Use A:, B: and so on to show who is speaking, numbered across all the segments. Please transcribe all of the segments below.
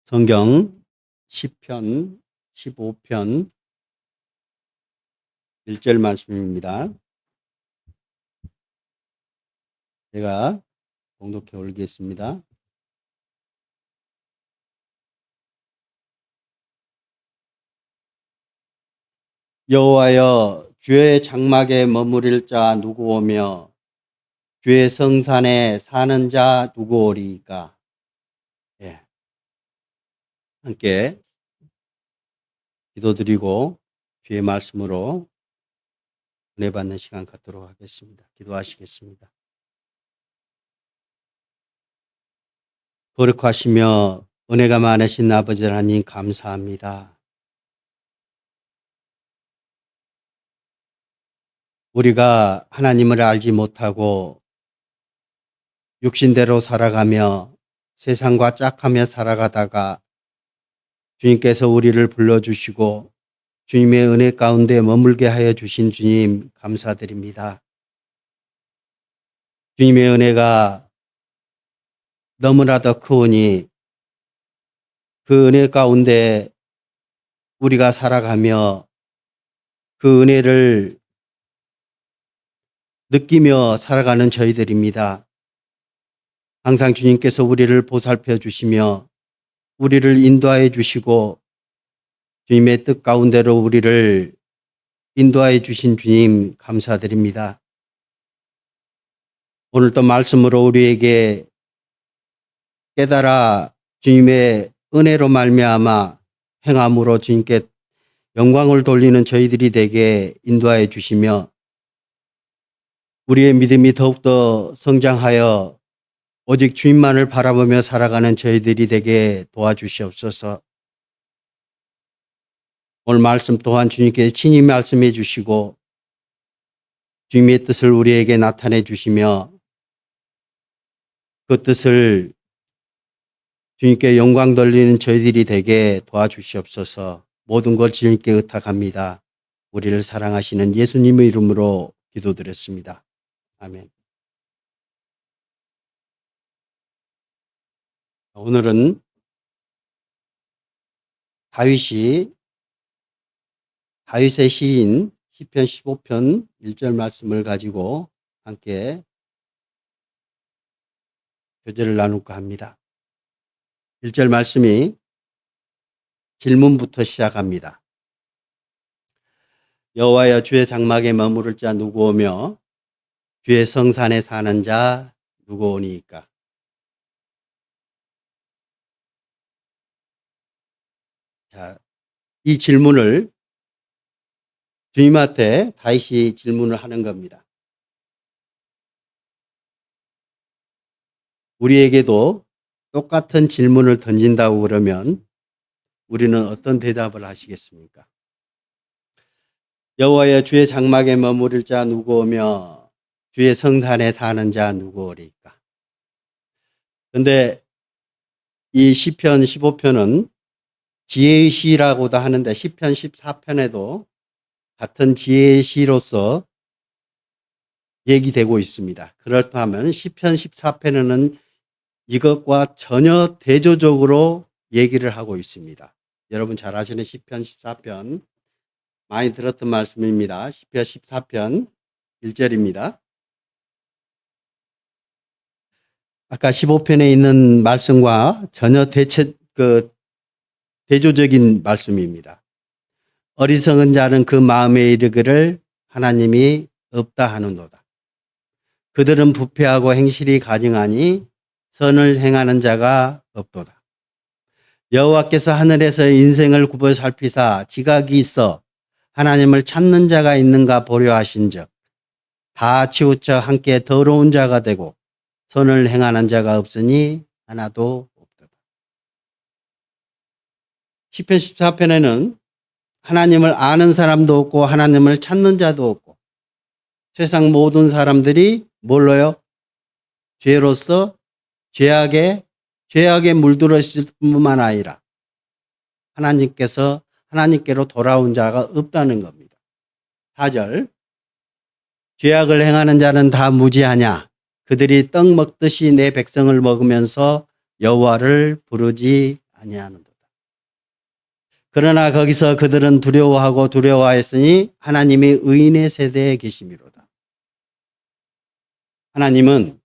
A: 성경 시편 15편 1절 말씀입니다. 제가 봉독해 올리겠습니다. 여호와여, 주의 장막에 머무릴 자 누구 오며 주의 성산에 사는 자 누구 오리이까. 함께 기도드리고 주의 말씀으로 은혜 받는 시간 갖도록 하겠습니다. 기도하시겠습니다. 거룩하시며 은혜가 많으신 아버지 하나님, 감사합니다. 우리가 하나님을 알지 못하고 육신대로 살아가며 세상과 짝하며 살아가다가 주님께서 우리를 불러주시고 주님의 은혜 가운데 머물게 하여 주신 주님, 감사드립니다. 주님의 은혜가 너무나도 크오니 그 은혜 가운데 우리가 살아가며 그 은혜를 느끼며 살아가는 저희들입니다. 항상 주님께서 우리를 보살펴 주시며 우리를 인도하여 주시고 주님의 뜻 가운데로 우리를 인도하여 주신 주님, 감사드립니다. 오늘도 말씀으로 우리에게 깨달아 주님의 은혜로 말미암아 행함으로 주님께 영광을 돌리는 저희들이 되게 인도하여 주시며 우리의 믿음이 더욱더 성장하여 오직 주님만을 바라보며 살아가는 저희들이 되게 도와주시옵소서. 오늘 말씀 또한 주님께 친히 말씀해 주시고 주님의 뜻을 우리에게 나타내 주시며 그 뜻을 주님께 영광 돌리는 저희들이 되게 도와주시옵소서. 모든 걸 주님께 의탁합니다. 우리를 사랑하시는 예수님의 이름으로 기도드렸습니다. 아멘. 오늘은 다윗의 시인 시편 15편 1절 말씀을 가지고 함께 교제를 나눌까 합니다. 1절 말씀이 질문부터 시작합니다. 여호와여, 주의 장막에 머무를 자 누구 오며 주의 성산에 사는 자 누구 오니이까. 자, 이 질문을 주님한테 다윗이 질문을 하는 겁니다. 우리에게도 똑같은 질문을 던진다고 그러면 우리는 어떤 대답을 하시겠습니까? 여호와여, 주의 장막에 머무를 자 누구 오며 주의 성산에 사는 자 누구 오리까. 그런데 이 시편 15편은 지혜의 시라고도 하는데 시편 14편에도 같은 지혜의 시로서 얘기되고 있습니다. 그렇다면 시편 14편에는 이것과 전혀 대조적으로 얘기를 하고 있습니다. 여러분 잘 아시는 시편 14편 많이 들었던 말씀입니다. 시편 14편 1절입니다. 아까 15편에 있는 말씀과 전혀 대조적인 말씀입니다. 어리석은 자는 그 마음에 이르기를 하나님이 없다 하는도다. 그들은 부패하고 행실이 가증하니 선을 행하는 자가 없도다. 여호와께서 하늘에서 인생을 굽어 살피사 지각이 있어 하나님을 찾는 자가 있는가 보려 하신즉 다 치우쳐 함께 더러운 자가 되고 선을 행하는 자가 없으니 하나도 없도다. 시편 14편에는 하나님을 아는 사람도 없고 하나님을 찾는 자도 없고 세상 모든 사람들이 뭘로요? 죄로서 죄악에 물들어 있을 뿐만 아니라 하나님께로 돌아온 자가 없다는 겁니다. 4절, 죄악을 행하는 자는 다 무지하냐? 그들이 떡 먹듯이 내 백성을 먹으면서 여호와를 부르지 아니하는도다. 그러나 거기서 그들은 두려워하고 두려워하였으니 하나님이 의인의 세대에 계심이로다. 하나님은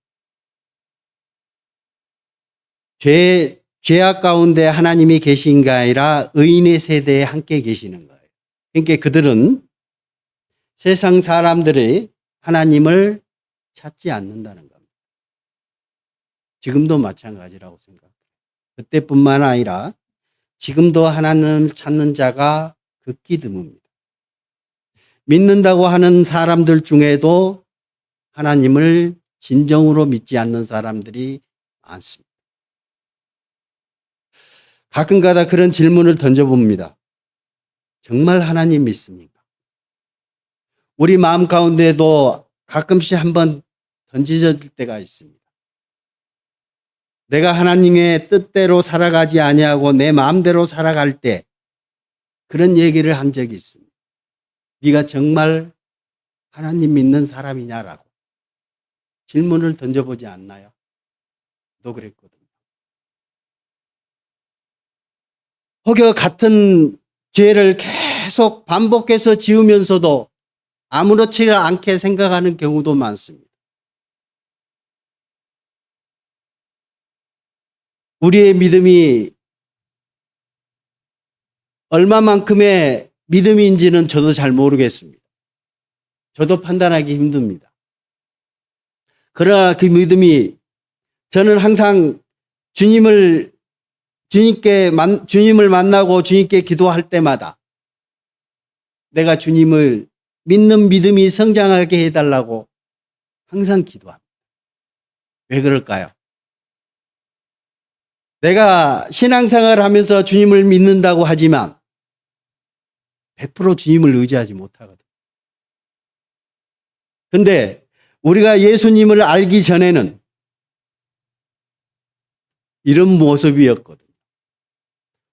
A: 죄악 가운데 하나님이 계신 게 아니라 의인의 세대에 함께 계시는 거예요. 그러니까 그들은 세상 사람들이 하나님을 찾지 않는다는 겁니다. 지금도 마찬가지라고 생각해요. 그때뿐만 아니라 지금도 하나님을 찾는 자가 극히 드뭅니다. 믿는다고 하는 사람들 중에도 하나님을 진정으로 믿지 않는 사람들이 많습니다. 가끔가다 그런 질문을 던져봅니다. 정말 하나님 믿습니까? 우리 마음 가운데도 가끔씩 한번 던져질 때가 있습니다. 내가 하나님의 뜻대로 살아가지 아니하고 내 마음대로 살아갈 때 그런 얘기를 한 적이 있습니다. 네가 정말 하나님 믿는 사람이냐라고 질문을 던져보지 않나요? 너 그랬거든요. 혹여 같은 죄를 계속 반복해서 지으면서도 아무렇지 않게 생각하는 경우도 많습니다. 우리의 믿음이 얼마만큼의 믿음인지는 저도 잘 모르겠습니다. 저도 판단하기 힘듭니다. 그러나 그 믿음이 저는 항상 주님을 만나고 주님께 기도할 때마다 내가 주님을 믿는 믿음이 성장하게 해달라고 항상 기도합니다. 왜 그럴까요? 내가 신앙생활을 하면서 주님을 믿는다고 하지만 100% 주님을 의지하지 못하거든. 근데 우리가 예수님을 알기 전에는 이런 모습이었거든.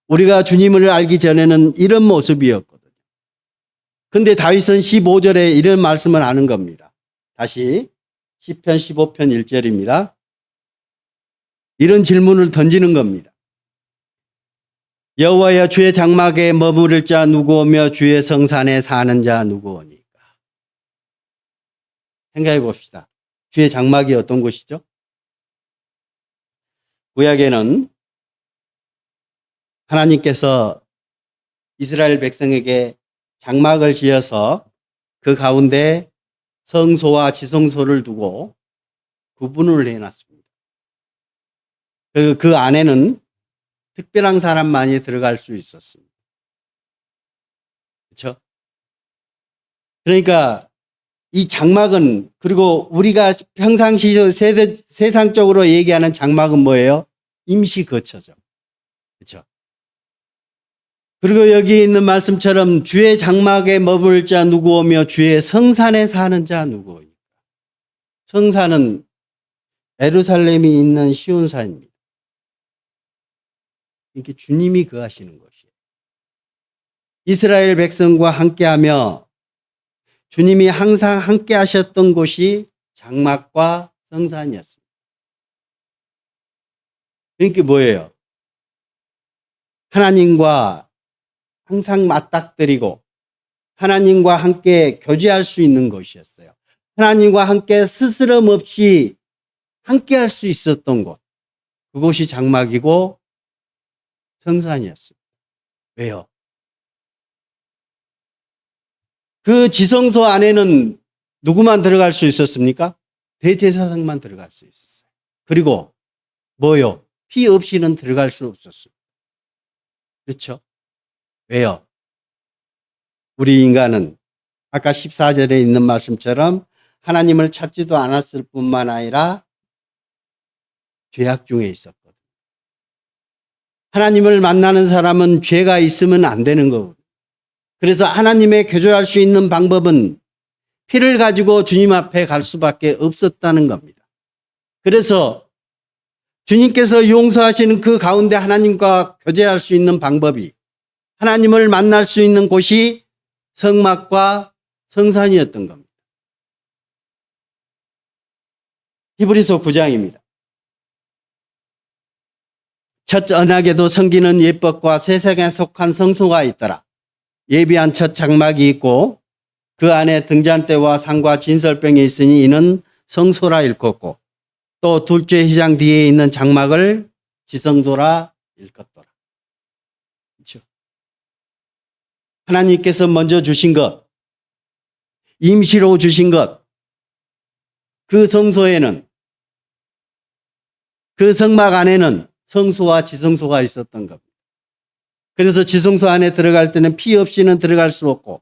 A: 우리가 주님을 알기 전에는 이런 모습이었거든요. 근데 다윗은 15절에 이런 말씀을 하는 겁니다. 다시 시편 15편 1절입니다. 이런 질문을 던지는 겁니다. 여호와여 주의 장막에 머무를 자 누구오며 주의 성산에 사는 자 누구오니까. 생각해 봅시다. 주의 장막이 어떤 곳이죠? 구약에는 하나님께서 이스라엘 백성에게 장막을 지어서 그 가운데 성소와 지성소를 두고 구분을 해놨습니다. 그리고 그 안에는 특별한 사람만이 들어갈 수 있었습니다. 그렇죠? 그러니까 이 장막은, 그리고 우리가 평상시 세상적으로 얘기하는 장막은 뭐예요? 임시 거처죠. 그렇죠? 그리고 여기 있는 말씀처럼 주의 장막에 머물 자 누구오며 주의 성산에 사는 자 누구오니까. 성산은 예루살렘이 있는 시온산입니다. 이렇게 주님이 거하시는 곳이에요. 이스라엘 백성과 함께하며 주님이 항상 함께 하셨던 곳이 장막과 성산이었습니다. 그러니까 뭐예요? 하나님과 항상 맞닥뜨리고 하나님과 함께 교제할 수 있는 곳이었어요. 하나님과 함께 스스럼 없이 함께 할 수 있었던 곳. 그곳이 장막이고 성산이었습니다. 왜요? 그 지성소 안에는 누구만 들어갈 수 있었습니까? 대제사장만 들어갈 수 있었어요. 그리고 뭐요? 피 없이는 들어갈 수 없었어요. 그렇죠? 왜요? 우리 인간은 아까 14절에 있는 말씀처럼 하나님을 찾지도 않았을 뿐만 아니라 죄악 중에 있었거든요. 하나님을 만나는 사람은 죄가 있으면 안 되는 거거든요. 그래서 하나님의 교제할 수 있는 방법은 피를 가지고 주님 앞에 갈 수밖에 없었다는 겁니다. 그래서 주님께서 용서하시는 그 가운데 하나님과 교제할 수 있는 방법이, 하나님을 만날 수 있는 곳이 성막과 성산이었던 겁니다. 히브리서 9장입니다. 첫 언약에도 섬기는 예법과 세상에 속한 성소가 있더라. 예비한 첫 장막이 있고 그 안에 등잔대와 상과 진설병이 있으니 이는 성소라 일컫고 또 둘째 휘장 뒤에 있는 장막을 지성소라 일컫더라. 그렇죠? 하나님께서 먼저 주신 것, 임시로 주신 것, 그 성소에는, 그 성막 안에는 성소와 지성소가 있었던 겁니다. 그래서 지성소 안에 들어갈 때는 피 없이는 들어갈 수 없고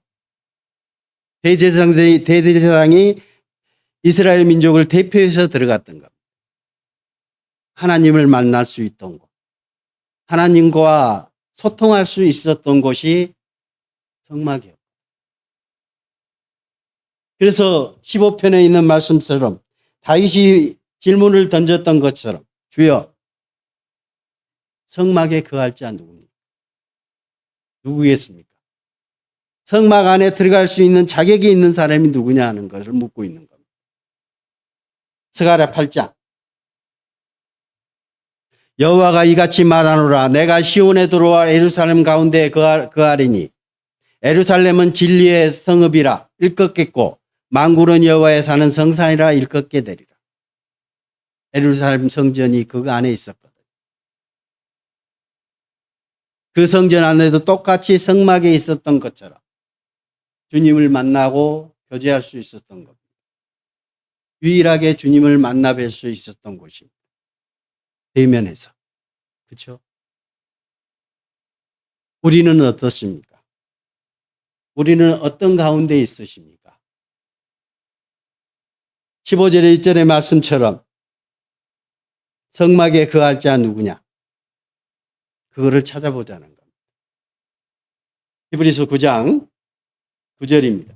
A: 대제사장이 이스라엘 민족을 대표해서 들어갔던 겁니다. 하나님을 만날 수 있던 곳, 하나님과 소통할 수 있었던 곳이 성막이었고, 그래서 15편에 있는 말씀처럼 다윗이 질문을 던졌던 것처럼 주여 성막에 거할 자 누굽니까? 누구겠습니까? 성막 안에 들어갈 수 있는 자격이 있는 사람이 누구냐 하는 것을 묻고 있는 겁니다. 스가랴 8장 여호와가 이같이 말하노라 내가 시온에 들어와 예루살렘 가운데 거하리니 예루살렘은 진리의 성읍이라 일컫겠고 만군은 여호와의 사는 성산이라 일컫게 되리라. 예루살렘 성전이 그 안에 있었거든. 그 성전 안에도 똑같이 성막에 있었던 것처럼 주님을 만나고 교제할 수 있었던 겁니다. 유일하게 주님을 만나 뵐 수 있었던 곳입니다. 대면에서. 그렇죠? 우리는 어떻습니까? 우리는 어떤 가운데 있으십니까? 15절의 1절의 말씀처럼 성막에 거할 자 누구냐? 그거를 찾아보자는 겁니다. 히브리서 9장 9절입니다.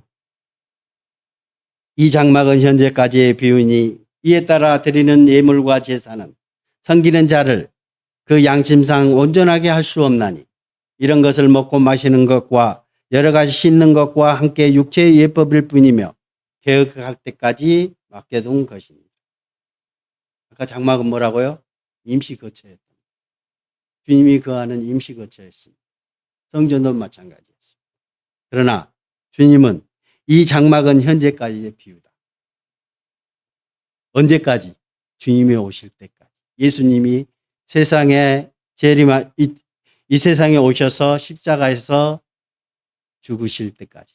A: 이 장막은 현재까지의 비유니 이에 따라 드리는 예물과 제사는 섬기는 자를 그 양심상 온전하게 할 수 없나니 이런 것을 먹고 마시는 것과 여러 가지 씻는 것과 함께 육체의 예법일 뿐이며 개혁할 때까지 맡겨둔 것입니다. 아까 장막은 뭐라고요? 임시 거처였다. 주님이 거하는 임시 거처였습니다. 성전도 마찬가지였습니다. 그러나 주님은 이 장막은 현재까지의 비유다. 언제까지? 주님이 오실 때까지. 예수님이 세상에 이 세상에 오셔서 십자가에서 죽으실 때까지.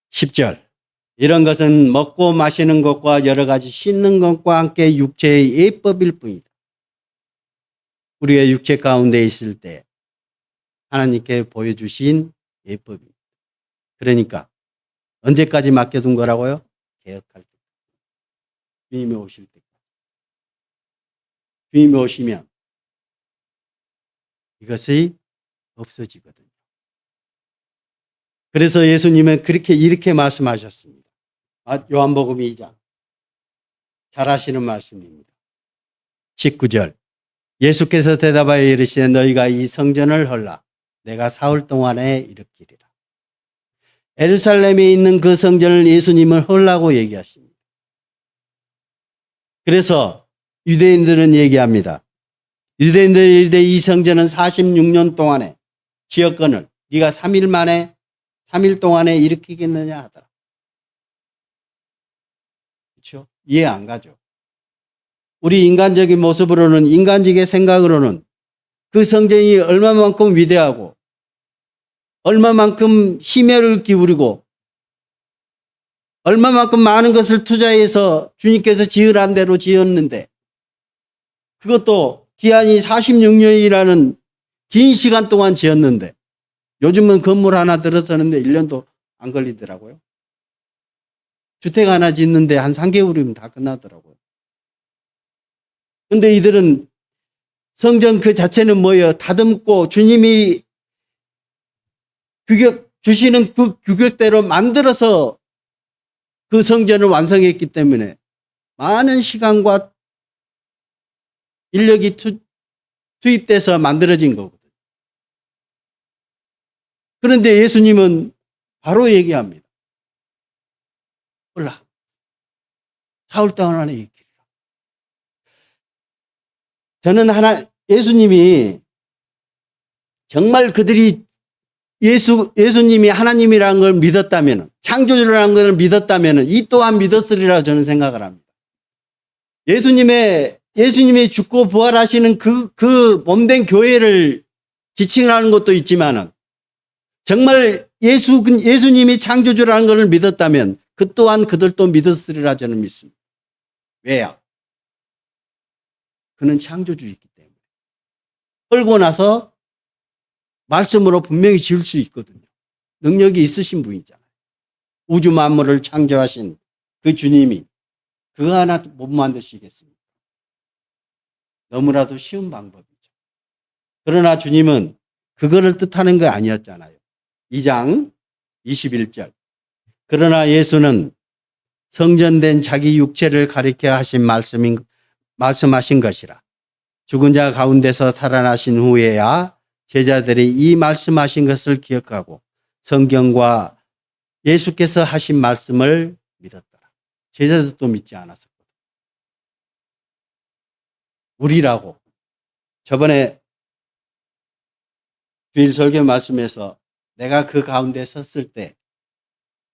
A: 10절. 이런 것은 먹고 마시는 것과 여러 가지 씻는 것과 함께 육체의 예법일 뿐이다. 우리의 육체 가운데 있을 때 하나님께 보여주신 예법입니다. 그러니까 언제까지 맡겨둔 거라고요? 개혁할 때. 주님이 오실 때까지. 주님이 오시면 이것이 없어지거든요. 그래서 예수님은 이렇게 말씀하셨습니다. 요한복음 2장. 잘 아시는 말씀입니다. 19절. 예수께서 대답하여 이르시되 너희가 이 성전을 헐라. 내가 사흘 동안에 일으키리라. 예루살렘에 있는 그 성전을 예수님을 헐라고 얘기하십니다. 그래서 유대인들은 얘기합니다. 유대인들이 이르되 이 성전은 46년 동안에 지었건을 네가 3일 동안에 일으키겠느냐 하더라. 그렇죠? 이해 안 가죠. 우리 인간적인 모습으로는, 인간적인 생각으로는 그 성전이 얼마만큼 위대하고 얼마만큼 심혈을 기울이고 얼마만큼 많은 것을 투자해서 주님께서 지으란 대로 지었는데 그것도 기한이 46년이라는 긴 시간 동안 지었는데 요즘은 건물 하나 들어서는데 1년도 안 걸리더라고요. 주택 하나 짓는데 한 3개월이면 다 끝나더라고요. 근데 이들은 성전 그 자체는 뭐예요? 다듬고 주님이 주시는 그 규격대로 만들어서 그 성전을 완성했기 때문에 많은 시간과 인력이 투입돼서 만들어진 거거든요. 그런데 예수님은 바로 얘기합니다. 몰라. 사흘 동안 안에 일으키리라. 저는 예수님이 정말 그들이 예수님이 하나님이라는 걸 믿었다면, 창조주라는 걸 믿었다면 이 또한 믿었으리라 저는 생각을 합니다. 예수님이 죽고 부활하시는 그 몸된 교회를 지칭하는 것도 있지만은 정말 예수님이 창조주라는 것을 믿었다면 그 또한 그들도 믿었으리라 저는 믿습니다. 왜요? 그는 창조주이기 때문에. 헐고 나서 말씀으로 분명히 지을 수 있거든요. 능력이 있으신 분이잖아요. 우주 만물을 창조하신 그 주님이 그거 하나 못 만드시겠습니까? 너무나도 쉬운 방법이죠. 그러나 주님은 그거를 뜻하는 게 아니었잖아요. 2장 21절. 그러나 예수는 성전된 자기 육체를 가리켜 하신 말씀하신 것이라. 죽은 자 가운데서 살아나신 후에야 제자들이 이 말씀하신 것을 기억하고 성경과 예수께서 하신 말씀을 믿었더라. 제자들도 믿지 않았었거든요. 우리라고 저번에 주일 설교 말씀에서 내가 그 가운데 섰을 때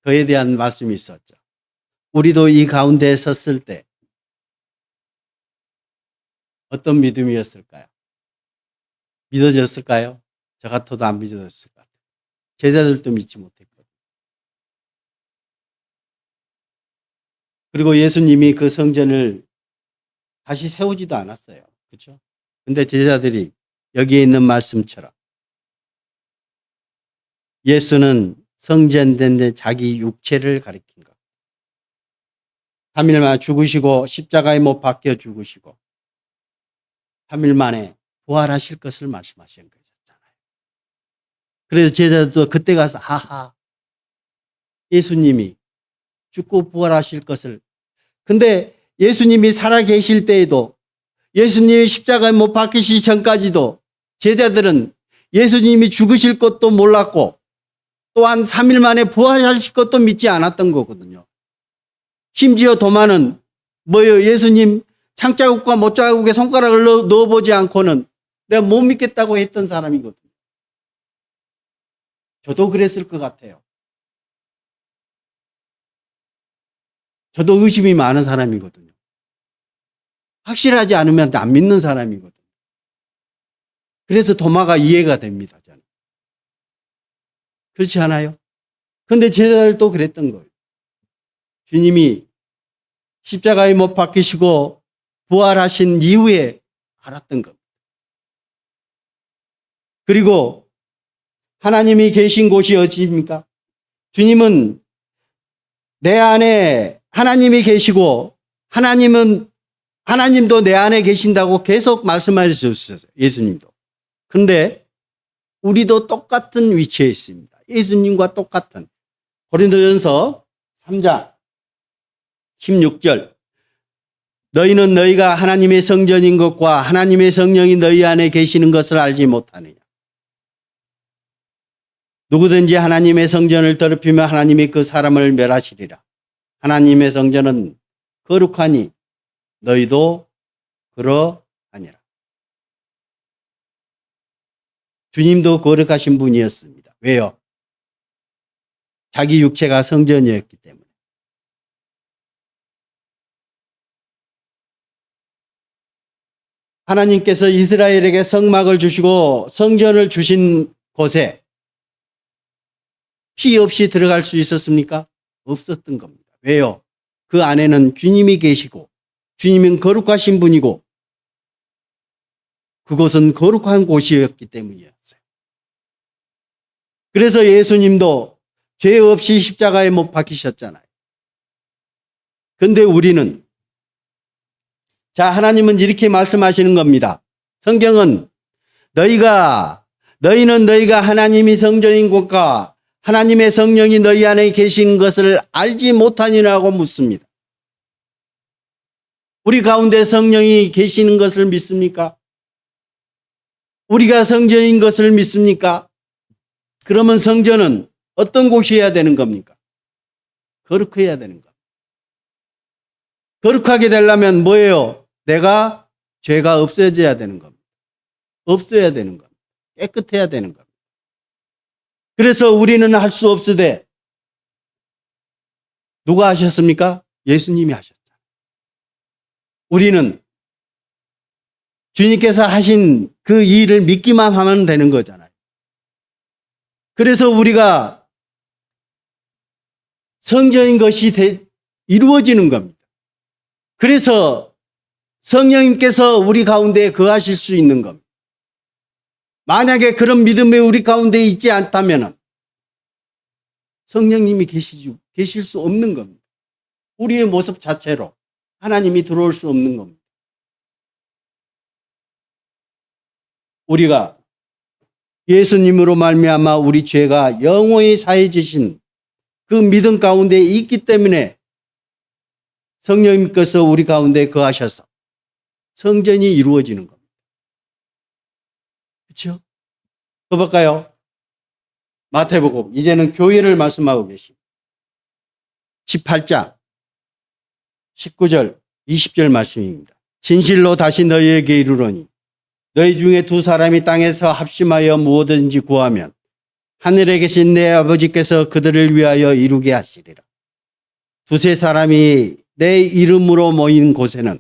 A: 그에 대한 말씀이 있었죠. 우리도 이 가운데 섰을 때 어떤 믿음이었을까요? 믿어졌을까요? 저 같아도 안 믿어졌을 것 같아요. 제자들도 믿지 못했거든요. 그리고 예수님이 그 성전을 다시 세우지도 않았어요. 그렇죠? 근데 제자들이 여기에 있는 말씀처럼 예수는 성전된 자기 육체를 가리킨 것. 3일 만에 죽으시고 십자가에 못 박혀 죽으시고 3일 만에 부활하실 것을 말씀하신 거잖아요. 그래서 제자들도 그때 가서 하하 예수님이 죽고 부활하실 것을. 근데 예수님이 살아계실 때에도 예수님이 십자가에 못 박히시기 전까지도 제자들은 예수님이 죽으실 것도 몰랐고 또한 3일 만에 부활하실 것도 믿지 않았던 거거든요. 심지어 도마는 뭐예요? 예수님 창자국과 못자국에 손가락을 넣어보지 않고는 내가 못 믿겠다고 했던 사람이거든요. 저도 그랬을 것 같아요. 저도 의심이 많은 사람이거든요. 확실하지 않으면 안 믿는 사람이거든요. 그래서 도마가 이해가 됩니다. 저는. 그렇지 않아요? 그런데 제자들도 그랬던 거예요. 주님이 십자가에 못 박히시고 부활하신 이후에 알았던 겁니다. 그리고 하나님이 계신 곳이 어디입니까? 주님은 내 안에 하나님이 계시고 하나님도 내 안에 계신다고 계속 말씀해 주셨어요. 예수님도. 그런데 우리도 똑같은 위치에 있습니다. 예수님과 똑같은. 고린도전서 3장 16절. 너희는 너희가 하나님의 성전인 것과 하나님의 성령이 너희 안에 계시는 것을 알지 못하느냐. 누구든지 하나님의 성전을 더럽히면 하나님이 그 사람을 멸하시리라. 하나님의 성전은 거룩하니 너희도 그러하니라. 주님도 거룩하신 분이었습니다. 왜요? 자기 육체가 성전이었기 때문에. 하나님께서 이스라엘에게 성막을 주시고 성전을 주신 곳에 피 없이 들어갈 수 있었습니까? 없었던 겁니다. 왜요? 그 안에는 주님이 계시고 주님은 거룩하신 분이고 그곳은 거룩한 곳이었기 때문이었어요. 그래서 예수님도 죄 없이 십자가에 못 박히셨잖아요. 그런데 우리는 하나님은 이렇게 말씀하시는 겁니다. 성경은 너희는 너희가 하나님이 성전인 곳과 하나님의 성령이 너희 안에 계신 것을 알지 못하니라고 묻습니다. 우리 가운데 성령이 계시는 것을 믿습니까? 우리가 성전인 것을 믿습니까? 그러면 성전은 어떤 곳이어야 되는 겁니까? 거룩해야 되는 겁니다. 거룩하게 되려면 뭐예요? 내가 죄가 없어져야 되는 겁니다. 없어야 되는 겁니다. 깨끗해야 되는 겁니다. 그래서 우리는 할 수 없으되 누가 하셨습니까? 예수님이 하셨다. 우리는 주님께서 하신 그 일을 믿기만 하면 되는 거잖아요. 그래서 우리가 성전인 것이 이루어지는 겁니다. 그래서 성령님께서 우리 가운데 거하실 수 있는 겁니다. 만약에 그런 믿음이 우리 가운데 있지 않다면 성령님이 계실 수 없는 겁니다. 우리의 모습 자체로 하나님이 들어올 수 없는 겁니다. 우리가 예수님으로 말미암아 우리 죄가 영원히 사해지신 그 믿음 가운데 있기 때문에 성령님께서 우리 가운데 거하셔서 성전이 이루어지는 겁니다. 그렇죠? 또 볼까요? 마태복음 이제는 교회를 말씀하고 계십니다. 18장 19절 20절 말씀입니다. 진실로 다시 너희에게 이르노니 너희 중에 두 사람이 땅에서 합심하여 무엇든지 구하면 하늘에 계신 내 아버지께서 그들을 위하여 이루게 하시리라. 두세 사람이 내 이름으로 모인 곳에는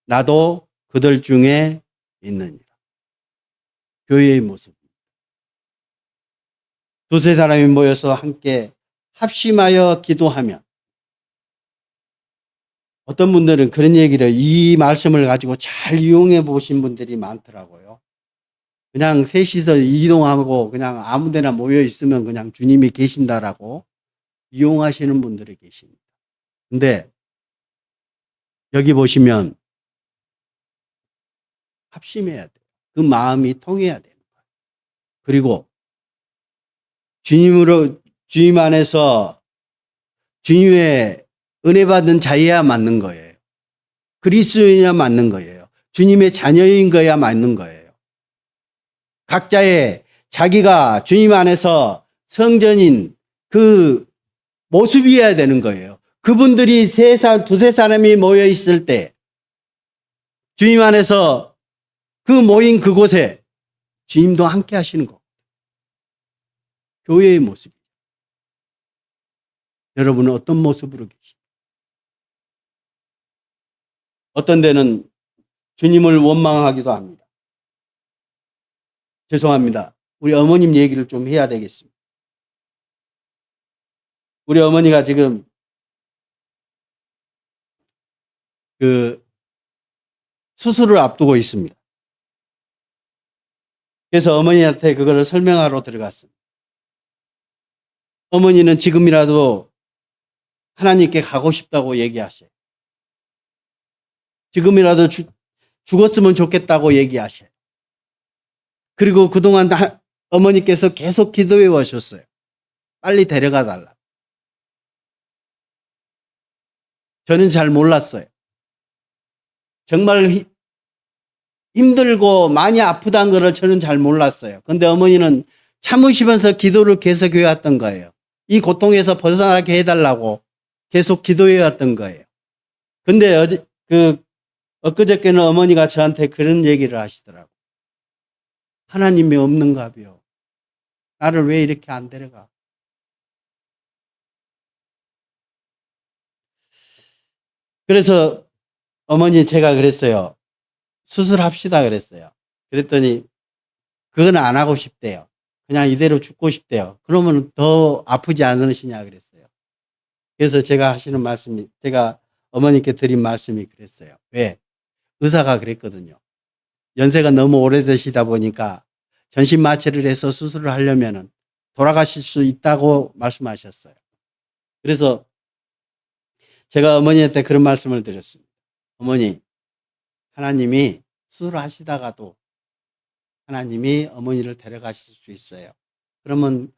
A: 나도 그들 중에 있느니라. 교회의 모습. 두세 사람이 모여서 함께 합심하여 기도하면 어떤 분들은 그런 얘기를 이 말씀을 가지고 잘 이용해 보신 분들이 많더라고요. 그냥 셋이서 이동하고 그냥 아무 데나 모여 있으면 그냥 주님이 계신다라고 이용하시는 분들이 계십니다. 근데 여기 보시면 합심해야 돼요. 그 마음이 통해야 되는 거예요. 그리고 주님 안에서 주님의 은혜 받은 자여야 맞는 거예요. 그리스도인이야 맞는 거예요. 주님의 자녀인 거야 맞는 거예요. 각자의 자기가 주님 안에서 성전인 그 모습이어야 되는 거예요. 그분들이 두세 사람이 모여 있을 때 주님 안에서 그 모인 그곳에 주님도 함께 하시는 거. 교회의 모습. 여러분은 어떤 모습으로 계십니까? 어떤 데는 주님을 원망하기도 합니다. 죄송합니다. 우리 어머님 얘기를 좀 해야 되겠습니다. 우리 어머니가 지금 수술을 앞두고 있습니다. 그래서 어머니한테 그거를 설명하러 들어갔습니다. 어머니는 지금이라도 하나님께 가고 싶다고 얘기하셔요. 지금이라도 죽었으면 좋겠다고 얘기하셔요. 그리고 그동안 어머니께서 계속 기도해 오셨어요. 빨리 데려가 달라. 저는 잘 몰랐어요. 정말 힘들고 많이 아프다는 것을 저는 잘 몰랐어요. 그런데 어머니는 참으시면서 기도를 계속 해왔던 거예요. 이 고통에서 벗어나게 해달라고 계속 기도해 왔던 거예요. 근데 엊그저께는 어머니가 저한테 그런 얘기를 하시더라고요. 하나님이 없는가벼. 나를 왜 이렇게 안 데려가? 그래서 어머니 제가 그랬어요. 수술합시다 그랬어요. 그랬더니 그건 안 하고 싶대요. 그냥 이대로 죽고 싶대요. 그러면 더 아프지 않으시냐 그랬어요. 그래서 제가 어머니께 드린 말씀이 그랬어요. 왜? 의사가 그랬거든요. 연세가 너무 오래되시다 보니까 전신 마취를 해서 수술을 하려면 돌아가실 수 있다고 말씀하셨어요. 그래서 제가 어머니한테 그런 말씀을 드렸습니다. 어머니, 하나님이 수술을 하시다가도 하나님이 어머니를 데려가실 수 있어요. 그러면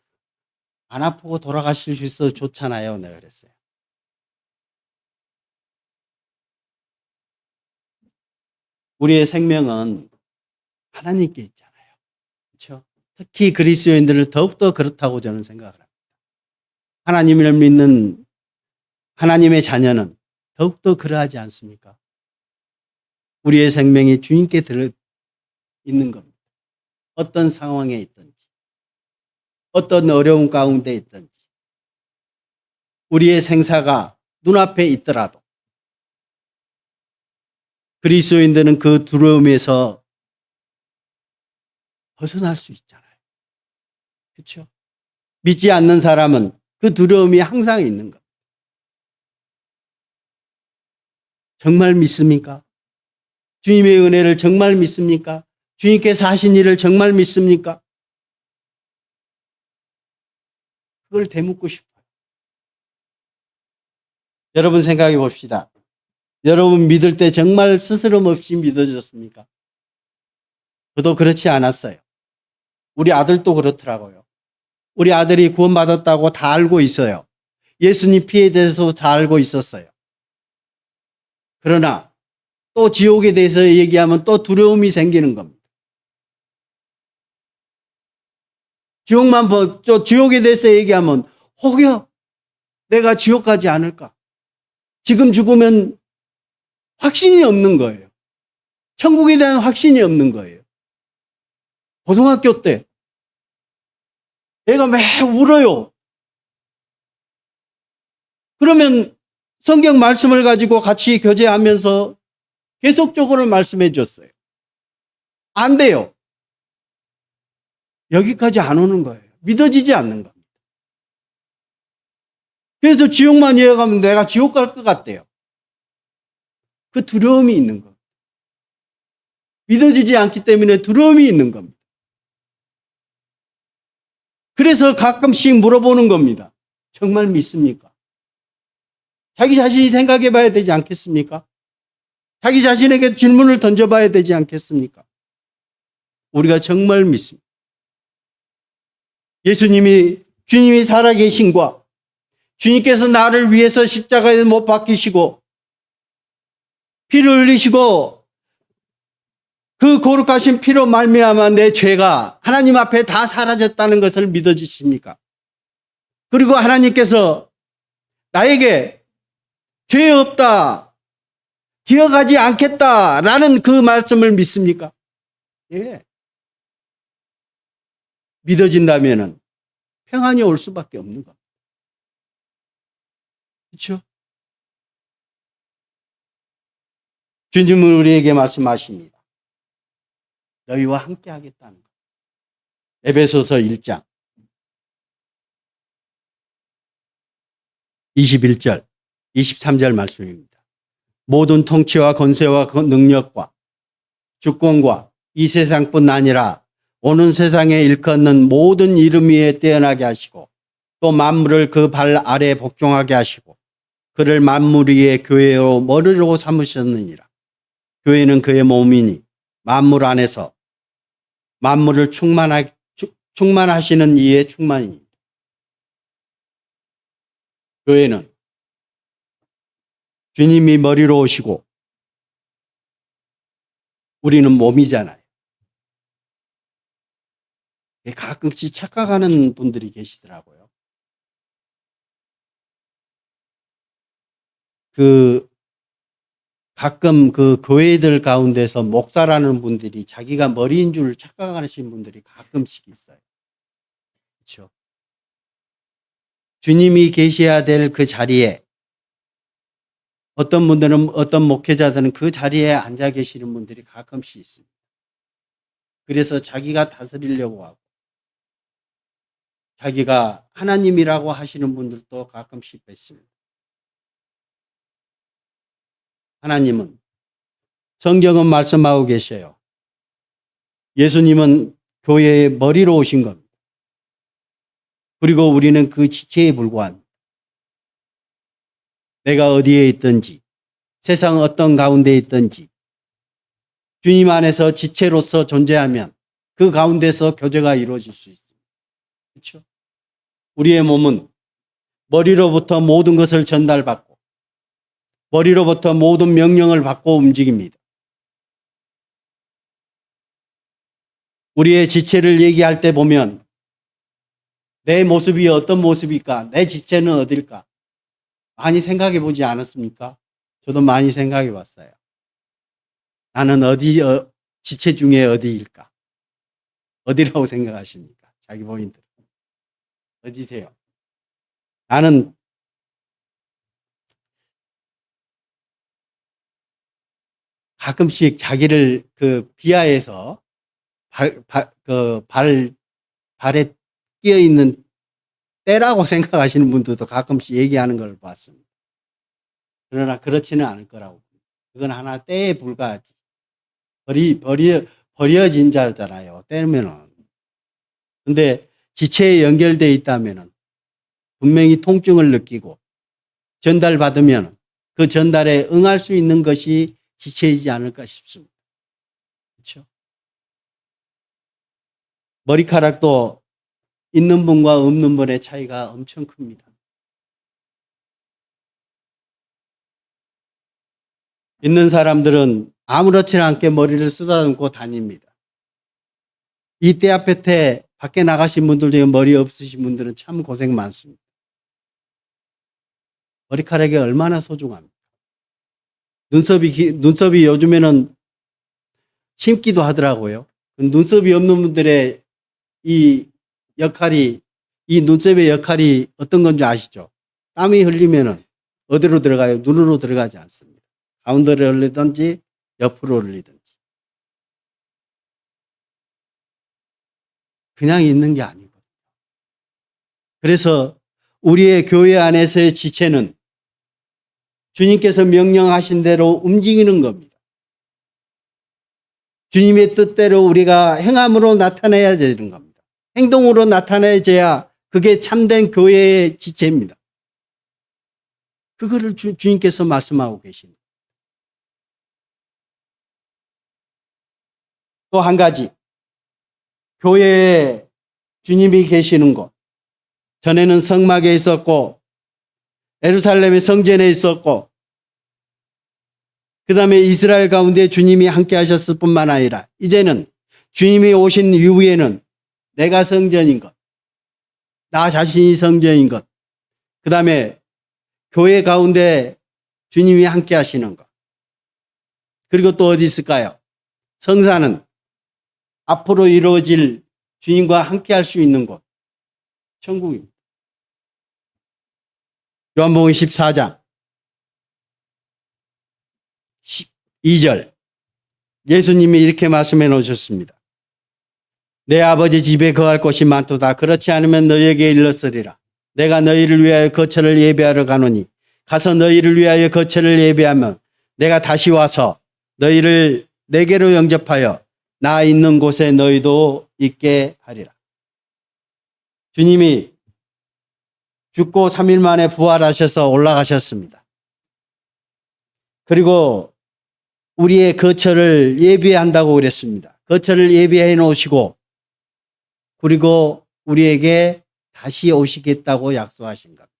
A: 안 아프고 돌아가실 수 있어서 좋잖아요. 내가 그랬어요. 우리의 생명은 하나님께 있잖아요. 그렇죠? 특히 그리스도인들은 더욱더 그렇다고 저는 생각을 합니다. 하나님을 믿는 하나님의 자녀는 더욱더 그러하지 않습니까? 우리의 생명이 주님께 들어 있는 겁니다. 어떤 상황에 있든지, 어떤 어려운 가운데 있든지, 우리의 생사가 눈앞에 있더라도 그리스도인들은 그 두려움에서 벗어날 수 있잖아요. 그렇죠? 믿지 않는 사람은 그 두려움이 항상 있는 겁니다. 정말 믿습니까? 주님의 은혜를 정말 믿습니까? 주님께서 하신 일을 정말 믿습니까? 그걸 되묻고 싶어요. 여러분 생각해 봅시다. 여러분 믿을 때 정말 스스럼 없이 믿어졌습니까? 저도 그렇지 않았어요. 우리 아들도 그렇더라고요. 우리 아들이 구원받았다고 다 알고 있어요. 예수님 피에 대해서 다 알고 있었어요. 그러나 또 지옥에 대해서 얘기하면 또 두려움이 생기는 겁니다. 지옥에 대해서 얘기하면 혹여 내가 지옥 가지 않을까? 지금 죽으면 확신이 없는 거예요. 천국에 대한 확신이 없는 거예요. 고등학교 때 애가 매 울어요. 그러면 성경 말씀을 가지고 같이 교제하면서 계속적으로 말씀해 줬어요. 안 돼요. 여기까지 안 오는 거예요. 믿어지지 않는 겁니다. 그래서 지옥만 이어가면 내가 지옥 갈 것 같대요. 그 두려움이 있는 겁니다. 믿어지지 않기 때문에 두려움이 있는 겁니다. 그래서 가끔씩 물어보는 겁니다. 정말 믿습니까? 자기 자신이 생각해 봐야 되지 않겠습니까? 자기 자신에게 질문을 던져봐야 되지 않겠습니까? 우리가 정말 믿습니다. 주님이 살아계신과 주님께서 나를 위해서 십자가에 못 박히시고 피를 흘리시고 그 거룩하신 피로 말미암아 내 죄가 하나님 앞에 다 사라졌다는 것을 믿어지십니까? 그리고 하나님께서 나에게 죄 없다, 기억하지 않겠다라는 그 말씀을 믿습니까? 예. 믿어진다면 평안이 올 수밖에 없는 겁니다. 그렇죠? 주님은 우리에게 말씀하십니다. 너희와 함께 하겠다는 것. 에베소서 1장 21절, 23절 말씀입니다. 모든 통치와 권세와 능력과 주권과 이 세상뿐 아니라 오는 세상에 일컫는 모든 이름 위에 뛰어나게 하시고 또 만물을 그 발 아래 복종하게 하시고 그를 만물 위에 교회로 머리로 삼으셨느니라. 교회는 그의 몸이니 만물 안에서 만물을 충만하시는 이의 충만이니. 교회는 주님이 머리로 오시고 우리는 몸이잖아요. 가끔씩 착각하는 분들이 계시더라고요. 가끔 그 교회들 가운데서 목사라는 분들이 자기가 머리인 줄 착각하시는 분들이 가끔씩 있어요. 그렇죠? 주님이 계셔야 될 그 자리에 어떤 분들은 어떤 목회자들은 그 자리에 앉아 계시는 분들이 가끔씩 있습니다. 그래서 자기가 다스리려고 하고 자기가 하나님이라고 하시는 분들도 가끔씩 있습니다. 하나님은 성경은 말씀하고 계셔요. 예수님은 교회의 머리로 오신 겁니다. 그리고 우리는 그 지체에 불과합니다. 내가 어디에 있든지 세상 어떤 가운데 있든지 주님 안에서 지체로서 존재하면 그 가운데서 교제가 이루어질 수 있습니다. 그렇죠? 우리의 몸은 머리로부터 모든 것을 전달받고 머리로부터 모든 명령을 받고 움직입니다. 우리의 지체를 얘기할 때 보면 내 모습이 어떤 모습일까? 내 지체는 어딜까? 많이 생각해 보지 않았습니까? 저도 많이 생각해 봤어요. 나는 지체 중에 어디일까? 어디라고 생각하십니까? 자기 본인들. 어디세요? 나는 가끔씩 자기를 비하해서 발에 끼어 있는 때라고 생각하시는 분들도 가끔씩 얘기하는 걸 봤습니다. 그러나 그렇지는 않을 거라고. 그건 하나 때에 불과하지. 버려진 자잖아요. 때면은. 근데 지체에 연결되어 있다면은 분명히 통증을 느끼고 전달받으면 그 전달에 응할 수 있는 것이 지체이지 않을까 싶습니다. 그렇죠? 머리카락도 있는 분과 없는 분의 차이가 엄청 큽니다. 있는 사람들은 아무렇지 않게 머리를 쓰다듬고 다닙니다. 이 때 앞에 밖에 나가신 분들 중에 머리 없으신 분들은 참 고생 많습니다. 머리카락이 얼마나 소중합니까? 눈썹이 요즘에는 심기도 하더라고요. 눈썹이 없는 분들의 이 눈썹의 역할이 어떤 건지 아시죠? 땀이 흘리면은 어디로 들어가요? 눈으로 들어가지 않습니다. 가운데로 흘리든지 옆으로 흘리든지. 그냥 있는 게 아니고. 그래서 우리의 교회 안에서의 지체는 주님께서 명령하신 대로 움직이는 겁니다. 주님의 뜻대로 우리가 행함으로 나타내야 되는 겁니다. 행동으로 나타내야 그게 참된 교회의 지체입니다. 그거를 주님께서 말씀하고 계십니다. 또 한 가지, 교회에 주님이 계시는 곳. 전에는 성막에 있었고 예루살렘의 성전에 있었고 그 다음에 이스라엘 가운데 주님이 함께 하셨을 뿐만 아니라 이제는 주님이 오신 이후에는 내가 성전인 것, 나 자신이 성전인 것, 그 다음에 교회 가운데 주님이 함께 하시는 것. 그리고 또 어디 있을까요? 성사는 앞으로 이루어질 주님과 함께 할 수 있는 곳, 천국입니다. 요한복음 14장 12절 예수님이 이렇게 말씀해 놓으셨습니다. 내 아버지 집에 거할 곳이 많도다. 그렇지 않으면 너희에게 일렀으리라. 내가 너희를 위하여 거처를 예배하러 가노니 가서 너희를 위하여 거처를 예배하면 내가 다시 와서 너희를 내게로 영접하여 나 있는 곳에 너희도 있게 하리라. 주님이 죽고 3일 만에 부활하셔서 올라가셨습니다. 그리고 우리의 거처를 예비한다고 그랬습니다. 거처를 예비해 놓으시고 그리고 우리에게 다시 오시겠다고 약속하신 겁니다.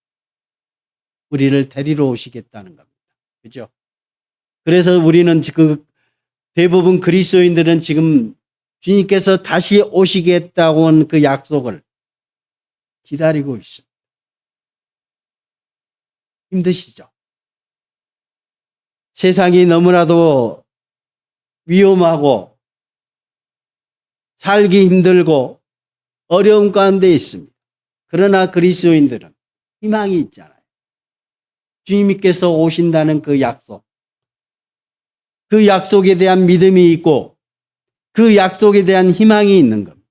A: 우리를 데리러 오시겠다는 겁니다. 그죠? 그래서 우리는 지금 대부분 그리스도인들은 지금 주님께서 다시 오시겠다고 한 그 약속을 기다리고 있습니다. 힘드시죠? 세상이 너무나도 위험하고 살기 힘들고 어려운 가운데 있습니다. 그러나 그리스도인들은 희망이 있잖아요. 주님께서 오신다는 그 약속. 그 약속에 대한 믿음이 있고 그 약속에 대한 희망이 있는 겁니다.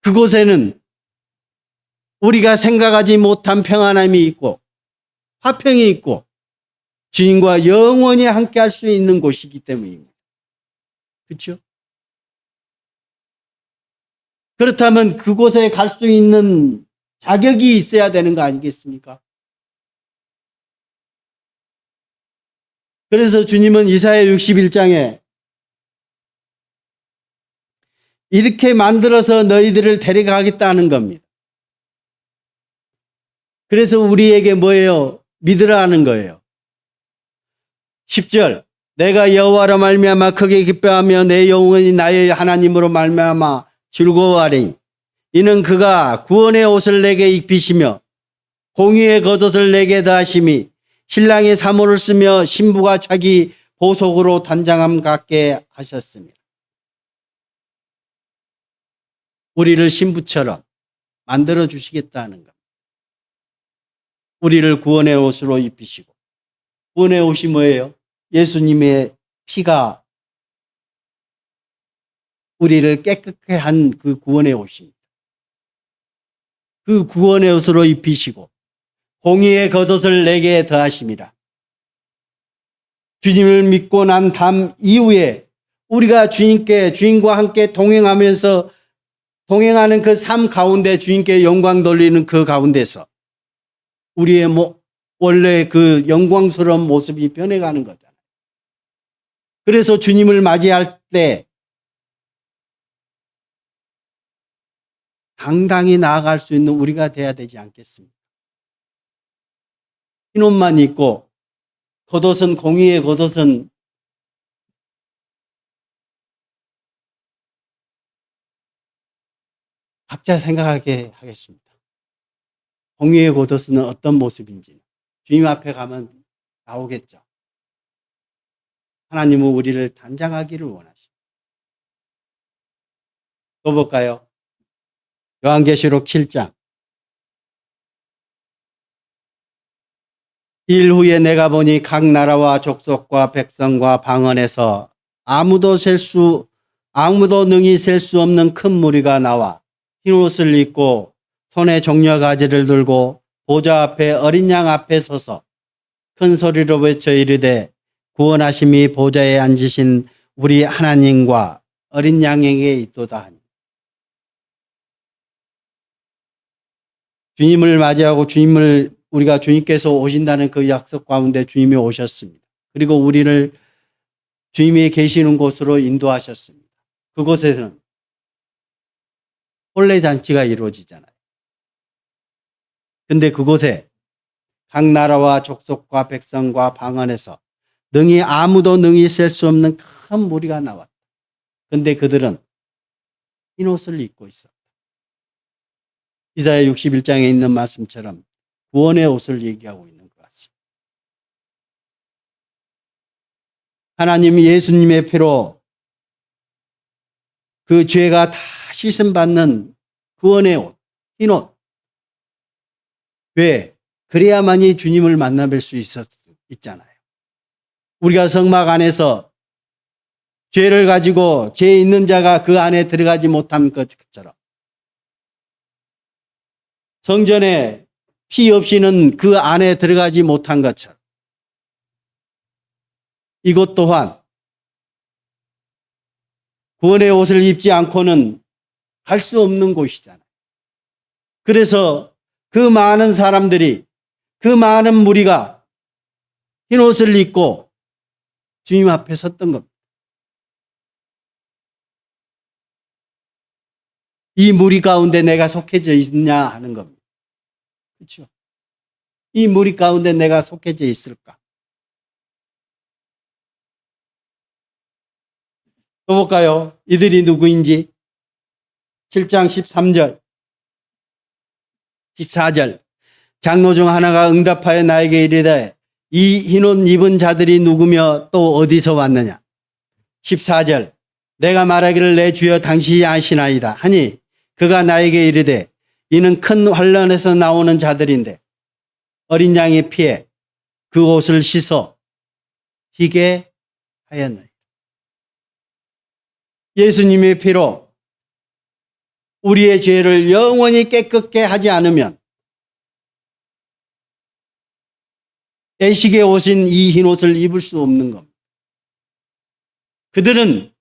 A: 그곳에는 우리가 생각하지 못한 평안함이 있고 화평이 있고 주님과 영원히 함께 할 수 있는 곳이기 때문입니다. 그렇죠? 그렇다면 그곳에 갈 수 있는 자격이 있어야 되는 거 아니겠습니까? 그래서 주님은 이사야 61장에 이렇게 만들어서 너희들을 데려가겠다는 겁니다. 그래서 우리에게 뭐예요? 믿으라는 거예요. 10절 내가 여호와로 말미암아 크게 기뻐하며 내 영혼이 나의 하나님으로 말미암아 즐거워하리니 이는 그가 구원의 옷을 내게 입히시며 공의의 겉옷을 내게 더하심이 신랑이 사모를 쓰며 신부가 자기 보석으로 단장함 갖게 하셨습니다. 우리를 신부처럼 만들어 주시겠다는 것. 우리를 구원의 옷으로 입히시고, 구원의 옷이 뭐예요? 예수님의 피가 우리를 깨끗하게 한 그 구원의 옷입니다. 그 구원의 옷으로 입히시고 공의의 겉옷을 내게 더하십니다. 주님을 믿고 난 다음 이후에 우리가 주인과 함께 동행하면서 동행하는 그 삶 가운데 주님께 영광 돌리는 그 가운데서 우리의 원래 그 영광스러운 모습이 변해가는 거잖아요. 그래서 주님을 맞이할 때 당당히 나아갈 수 있는 우리가 돼야 되지 않겠습니까? 흰 옷만 입고 겉옷은 공의의 겉옷은 각자 생각하게 하겠습니다. 공의의 겉옷은 어떤 모습인지 주님 앞에 가면 나오겠죠. 하나님은 우리를 단장하기를 원하십니다. 또 볼까요? 요한계시록 7장. 일 후에 내가 보니 각 나라와 족속과 백성과 방언에서 아무도 능히 셀 수 없는 큰 무리가 나와 흰옷을 입고 손에 종려 가지를 들고 보좌 앞에 어린 양 앞에 서서 큰 소리로 외쳐 이르되 구원하심이 보좌에 앉으신 우리 하나님과 어린 양에게 있도다 하니. 주님을 맞이하고 우리가 주님께서 오신다는 그 약속 가운데 주님이 오셨습니다. 그리고 우리를 주님이 계시는 곳으로 인도하셨습니다. 그곳에서는 혼례잔치가 이루어지잖아요. 근데 그곳에 각 나라와 족속과 백성과 방언에서 아무도 능히 셀 수 없는 큰 무리가 나왔다. 근데 그들은 흰옷을 입고 있었다. 이사야 61장에 있는 말씀처럼 구원의 옷을 얘기하고 있는 것 같습니다. 하나님이 예수님의 피로 그 죄가 다 씻음받는 구원의 옷, 흰옷. 왜? 그래야만이 주님을 만나뵐 수 있잖아요. 우리가 성막 안에서 죄를 가지고 죄 있는 자가 그 안에 들어가지 못한 것처럼 성전에 피 없이는 그 안에 들어가지 못한 것처럼 이것 또한 구원의 옷을 입지 않고는 갈 수 없는 곳이잖아요. 그래서 그 많은 사람들이, 그 많은 무리가 흰 옷을 입고 주님 앞에 섰던 겁니다. 이 무리 가운데 내가 속해져 있냐 하는 겁니다. 그렇죠? 이 무리 가운데 내가 속해져 있을까? 또 볼까요? 이들이 누구인지 7장 13절 14절 장로 중 하나가 응답하여 나에게 이르되 이 흰옷 입은 자들이 누구며 또 어디서 왔느냐. 14절 내가 말하기를 내 주여 당신이 아시나이다 하니 그가 나에게 이르되 이는 큰 환란에서 나오는 자들인데 어린 양의 피에 그 옷을 씻어 희게 하였느니라. 예수님의 피로 우리의 죄를 영원히 깨끗게 하지 않으면 애식에 오신 이 흰옷을 입을 수 없는 겁니다. 그들은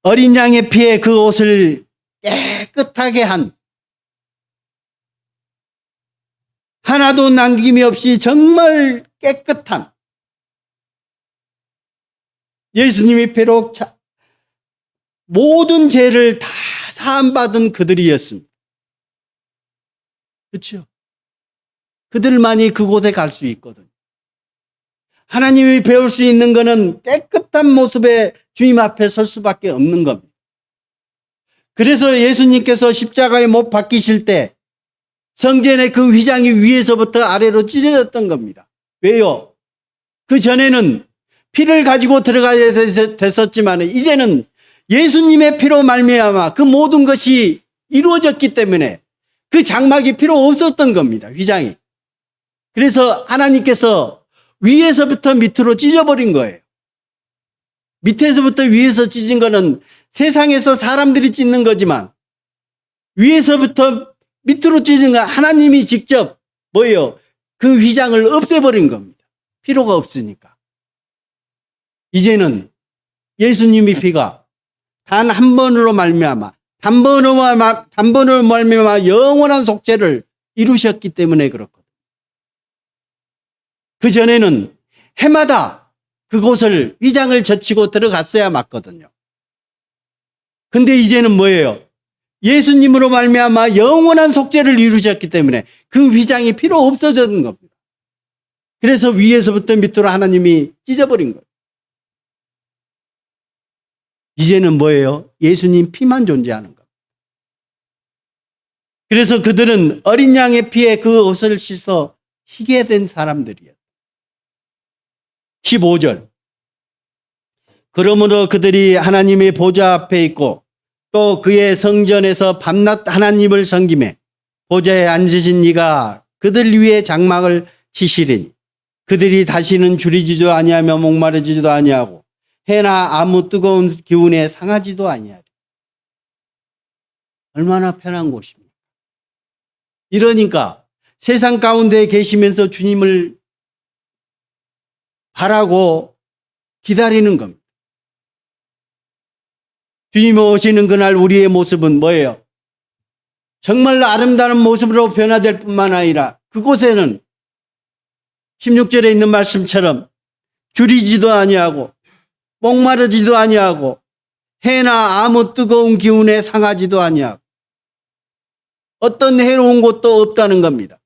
A: 어린 양의 피에 그 옷을 깨끗하게 한 하나도 남김이 없이 정말 깨끗한 예수님의 피로 모든 죄를 다 사함받은 그들이었습니다. 그렇죠? 그들만이 그곳에 갈 수 있거든요. 하나님이 배울 수 있는 것은 깨끗한 모습의 주님 앞에 설 수밖에 없는 겁니다. 그래서 예수님께서 십자가에 못 박히실 때 성전의 그 휘장이 위에서부터 아래로 찢어졌던 겁니다. 왜요? 그 전에는 피를 가지고 들어가야 됐었지만 이제는 예수님의 피로 말미암아 그 모든 것이 이루어졌기 때문에 그 장막이 필요 없었던 겁니다. 휘장이. 그래서 하나님께서 위에서부터 밑으로 찢어버린 거예요. 밑에서부터 위에서 찢은 거는 세상에서 사람들이 찢는 거지만 위에서부터 밑으로 찢은 건 하나님이 직접 뭐예요? 그 휘장을 없애버린 겁니다. 필요가 없으니까. 이제는 예수님의 피가 단 한 번으로 말미암아 단번으로 말미암아 영원한 속죄를 이루셨기 때문에 그렇거든요. 그 전에는 해마다 그곳을 휘장을 젖히고 들어갔어야 맞거든요. 근데 이제는 뭐예요? 예수님으로 말미암아 영원한 속죄를 이루셨기 때문에 그 휘장이 필요 없어졌는 겁니다. 그래서 위에서부터 밑으로 하나님이 찢어버린 거예요. 이제는 뭐예요? 예수님 피만 존재하는 겁니다. 그래서 그들은 어린 양의 피에 그 옷을 씻어 희게 된 사람들이에요. 15절. 그러므로 그들이 하나님의 보좌 앞에 있고 또 그의 성전에서 밤낮 하나님을 섬기매 보좌에 앉으신 이가 그들 위에 장막을 치시리니 그들이 다시는 줄이지도 아니하며 목마르지도 아니하고 해나 아무 뜨거운 기운에 상하지도 아니하리. 얼마나 편한 곳입니까? 이러니까 세상 가운데 계시면서 주님을 바라고 기다리는 겁니다. 주님이 오시는 그날 우리의 모습은 뭐예요? 정말 아름다운 모습으로 변화될 뿐만 아니라 그곳에는 16절에 있는 말씀처럼 줄이지도 아니하고 목마르지도 아니하고 해나 아무 뜨거운 기운에 상하지도 아니하고 어떤 해로운 것도 없다는 겁니다.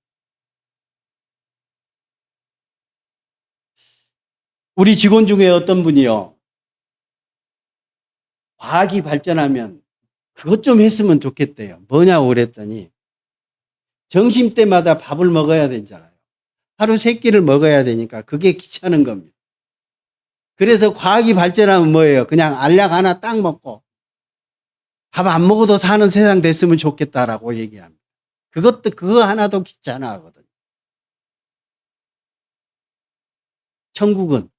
A: 우리 직원 중에 어떤 분이요. 과학이 발전하면 그것 좀 했으면 좋겠대요. 뭐냐고 그랬더니 점심때마다 밥을 먹어야 되잖아요. 하루 3끼를 먹어야 되니까 그게 귀찮은 겁니다. 그래서 과학이 발전하면 뭐예요? 그냥 알약 하나 딱 먹고 밥 안 먹어도 사는 세상 됐으면 좋겠다라고 얘기합니다. 그거 하나도 귀찮아 하거든요. 천국은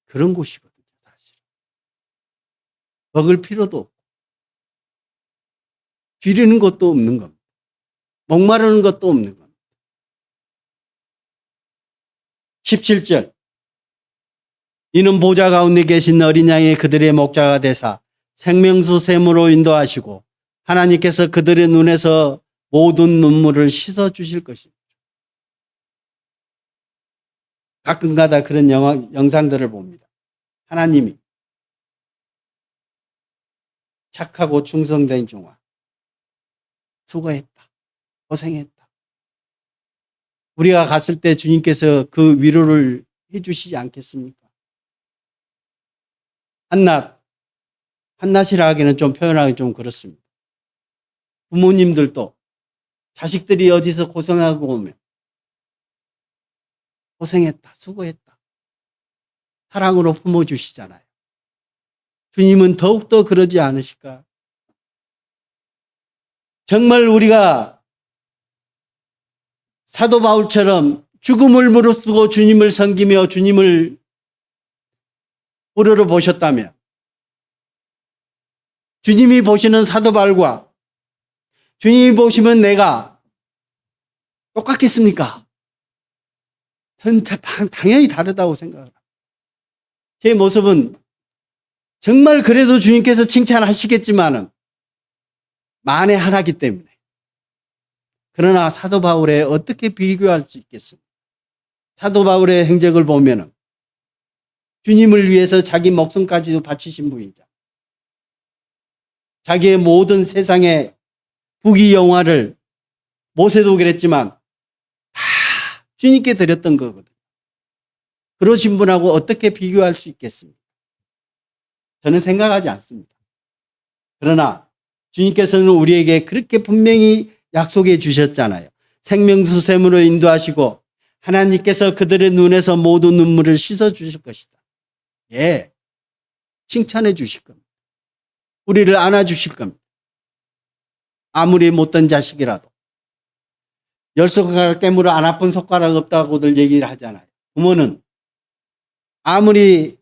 A: 그런 곳이거든요, 사실. 먹을 필요도 없고, 줄이는 것도 없는 겁니다. 목마르는 것도 없는 겁니다. 17절. 이는 보좌 가운데 계신 어린 양이 그들의 목자가 되사 생명수 샘으로 인도하시고 하나님께서 그들의 눈에서 모든 눈물을 씻어 주실 것입니다. 가끔가다 그런 영상들을 봅니다. 하나님이 착하고 충성된 종아, 수고했다, 고생했다. 우리가 갔을 때 주님께서 그 위로를 해주시지 않겠습니까? 한낮이라 하기는 좀 표현하기 좀 그렇습니다. 부모님들도 자식들이 어디서 고생하고 오면 고생했다, 수고했다. 사랑으로 품어주시잖아요. 주님은 더욱더 그러지 않으실까? 정말 우리가 사도 바울처럼 죽음을 무릅쓰고 주님을 섬기며 주님을 우러러 보셨다면 주님이 보시는 사도 바울과 주님이 보시면 내가 똑같겠습니까? 저는 당연히 다르다고 생각합니다. 제 모습은 정말 그래도 주님께서 칭찬하시겠지만은 만에 하나이기 때문에. 그러나 사도 바울에 어떻게 비교할 수 있겠습니까? 사도 바울의 행적을 보면은 주님을 위해서 자기 목숨까지도 바치신 분이죠. 자기의 모든 세상의 부귀 영화를 모세도 그랬지만 다 주님께 드렸던 거거든요. 그러신 분하고 어떻게 비교할 수 있겠습니까? 저는 생각하지 않습니다. 그러나 주님께서는 우리에게 그렇게 분명히 약속해 주셨잖아요. 생명수 샘으로 인도하시고 하나님께서 그들의 눈에서 모든 눈물을 씻어 주실 것이다. 예, 칭찬해 주실 겁니다. 우리를 안아 주실 겁니다. 아무리 못된 자식이라도. 10손가락 깨물어 안 아픈 손가락 없다고들 얘기를 하잖아요. 부모는 아무리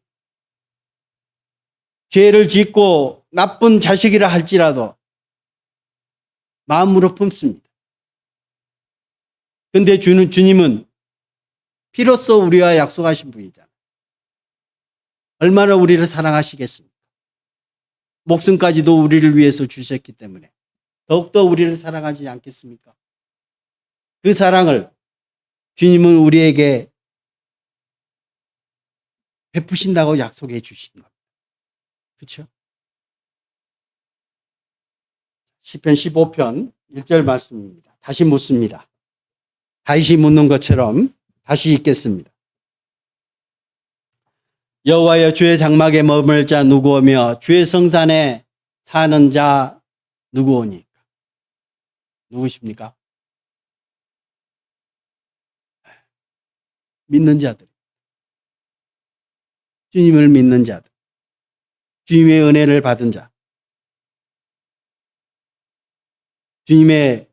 A: 죄를 짓고 나쁜 자식이라 할지라도 마음으로 품습니다. 근데 주님은 피로써 우리와 약속하신 분이잖아요. 얼마나 우리를 사랑하시겠습니까? 목숨까지도 우리를 위해서 주셨기 때문에 더욱더 우리를 사랑하지 않겠습니까? 그 사랑을 주님은 우리에게 베푸신다고 약속해 주신 겁니다. 그렇죠? 시편 15편 1절 말씀입니다. 다시 묻습니다. 다시 묻는 것처럼 다시 읽겠습니다. 여호와여, 주의 장막에 머물 자 누구오며 주의 성산에 사는 자 누구오니까? 누구십니까? 믿는 자들. 주님을 믿는 자들. 주님의 은혜를 받은 자. 주님의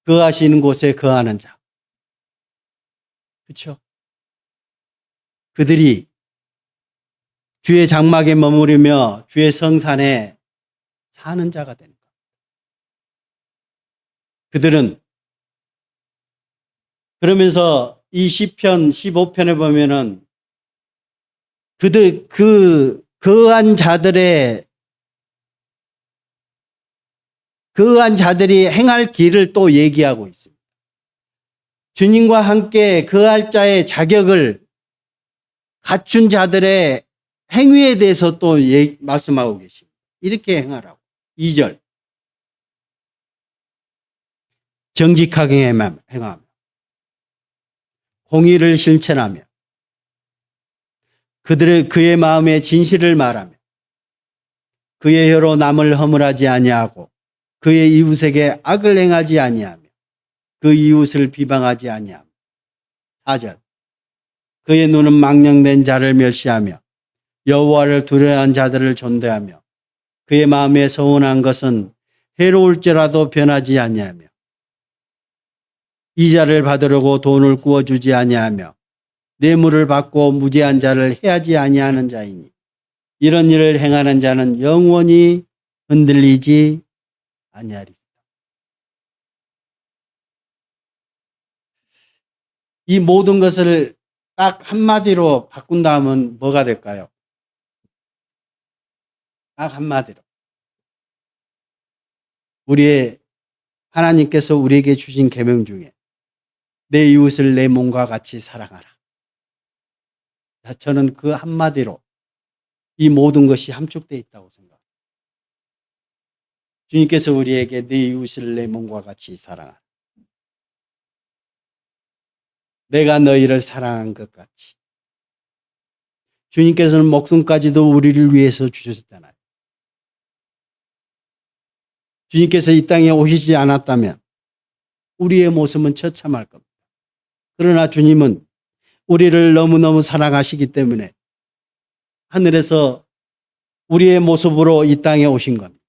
A: 거하시는 곳에 거하는 자. 그렇죠? 그들이 주의 장막에 머무르며 주의 성산에 사는 자가 되는 것. 그들은 그러면서 이 시편 15편에 보면은 그들 거한 자들이 행할 길을 또 얘기하고 있습니다. 주님과 함께 거할 자의 자격을 갖춘 자들의 행위에 대해서 또 말씀하고 계십니다. 이렇게 행하라고. 2절. 정직하게 행하며 공의를 실천하며 그의 마음에 진실을 말하며 그의 혀로 남을 허물하지 아니하고 그의 이웃에게 악을 행하지 아니하며 그 이웃을 비방하지 아니하며. 4절. 그의 눈은 망령된 자를 멸시하며 여호와를 두려워한 자들을 존대하며 그의 마음에 서운한 것은 해로울지라도 변하지 아니하며 이자를 받으려고 돈을 구워주지 아니하며 뇌물을 받고 무죄한 자를 해하지 아니하는 자이니 이런 일을 행하는 자는 영원히 흔들리지 아니하리라. 이 모든 것을 딱 한마디로 바꾼다면 뭐가 될까요? 딱 한마디로. 하나님께서 우리에게 주신 계명 중에 내 이웃을 내 몸과 같이 사랑하라. 저는 그 한마디로 이 모든 것이 함축되어 있다고 생각합니다. 주님께서 우리에게 내 이웃을 내 몸과 같이 사랑하라. 내가 너희를 사랑한 것 같이. 주님께서는 목숨까지도 우리를 위해서 주셨잖아요. 주님께서 이 땅에 오시지 않았다면 우리의 모습은 처참할 겁니다. 그러나 주님은 우리를 너무너무 사랑하시기 때문에 하늘에서 우리의 모습으로 이 땅에 오신 겁니다.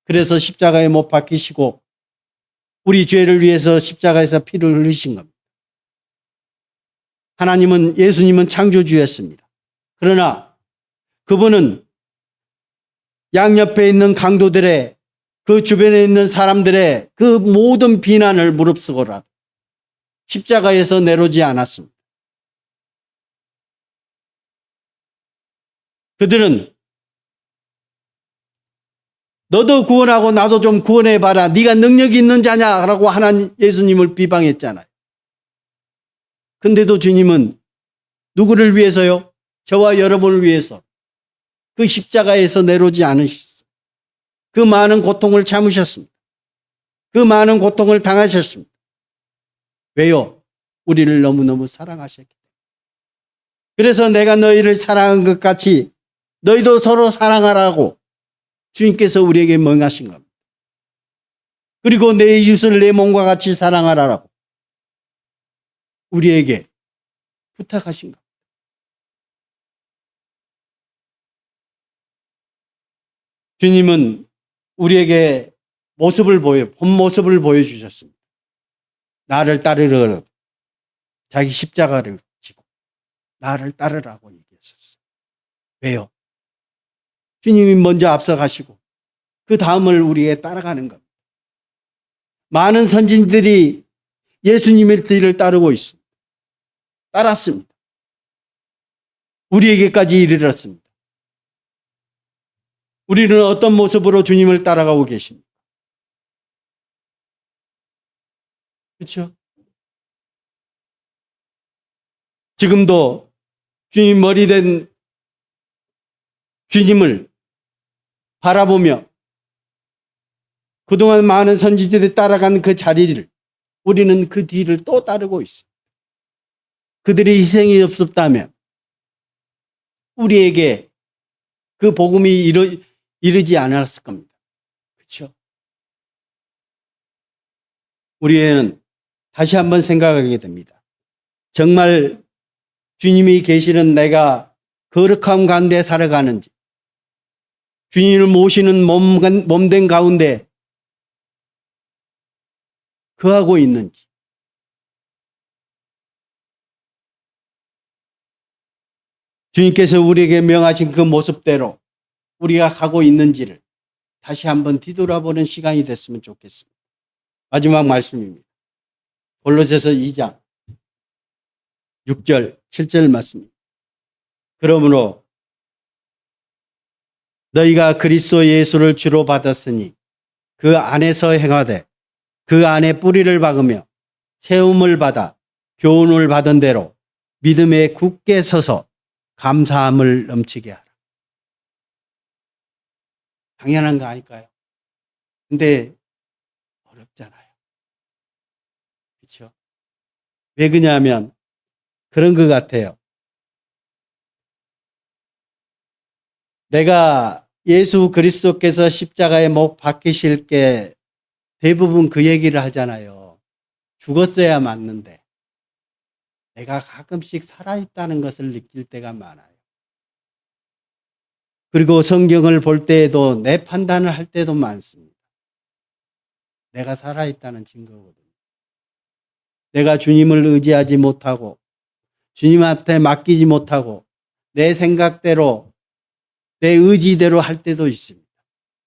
A: 그래서 십자가에 못 박히시고 우리 죄를 위해서 십자가에서 피를 흘리신 겁니다. 예수님은 창조주였습니다. 그러나 그분은 양옆에 있는 강도들의 그 주변에 있는 사람들의 그 모든 비난을 무릅쓰고라도 십자가에서 내려오지 않았습니다. 그들은 너도 구원하고 나도 좀 구원해봐라. 네가 능력이 있는 자냐라고 예수님을 비방했잖아요. 근데도 주님은 누구를 위해서요? 저와 여러분을 위해서 그 십자가에서 내려오지 않으셨어요. 그 많은 고통을 참으셨습니다. 그 많은 고통을 당하셨습니다. 왜요? 우리를 너무너무 사랑하셨기 때문에. 그래서 내가 너희를 사랑한 것 같이 너희도 서로 사랑하라고 주님께서 우리에게 명하신 겁니다. 그리고 내 이웃을 내 몸과 같이 사랑하라라고 우리에게 부탁하신 겁니다. 주님은 우리에게 본 모습을 보여주셨습니다. 나를 따르라. 자기 십자가를 지고 나를 따르라고 얘기했었어요. 왜요? 주님이 먼저 앞서가시고 그 다음을 우리에 따라가는 겁니다. 많은 선진들이 예수님의 뒤를 따르고 있습니다. 따랐습니다. 우리에게까지 이르렀습니다. 우리는 어떤 모습으로 주님을 따라가고 계십니까? 그렇죠? 지금도 주님 머리 된 주님을 바라보며 그동안 많은 선지자들이 따라간 그 자리를 우리는 그 뒤를 또 따르고 있습니다. 그들의 희생이 없었다면 우리에게 그 복음이 이르지 않았을 겁니다. 그렇죠? 우리는 다시 한번 생각하게 됩니다. 정말 주님이 계시는 내가 거룩함 가운데 살아가는지, 주님을 모시는 몸된 가운데 거하고 있는지, 주님께서 우리에게 명하신 그 모습대로 우리가 가고 있는지를 다시 한번 뒤돌아보는 시간이 됐으면 좋겠습니다. 마지막 말씀입니다. 골로새서 2장 6절 7절 말씀입니다. 그러므로 너희가 그리스도 예수를 주로 받았으니 그 안에서 행하되 그 안에 뿌리를 박으며 세움을 받아 교훈을 받은 대로 믿음에 굳게 서서 감사함을 넘치게 하라. 당연한 거 아닐까요? 근데 어렵잖아요. 그렇죠? 왜 그러냐면 그런 것 같아요. 내가 예수 그리스도께서 십자가에 못 박히실 게 대부분 그 얘기를 하잖아요. 죽었어야 맞는데 내가 가끔씩 살아있다는 것을 느낄 때가 많아요. 그리고 성경을 볼 때에도 내 판단을 할 때도 많습니다. 내가 살아있다는 증거거든요. 내가 주님을 의지하지 못하고 주님한테 맡기지 못하고 내 생각대로 내 의지대로 할 때도 있습니다.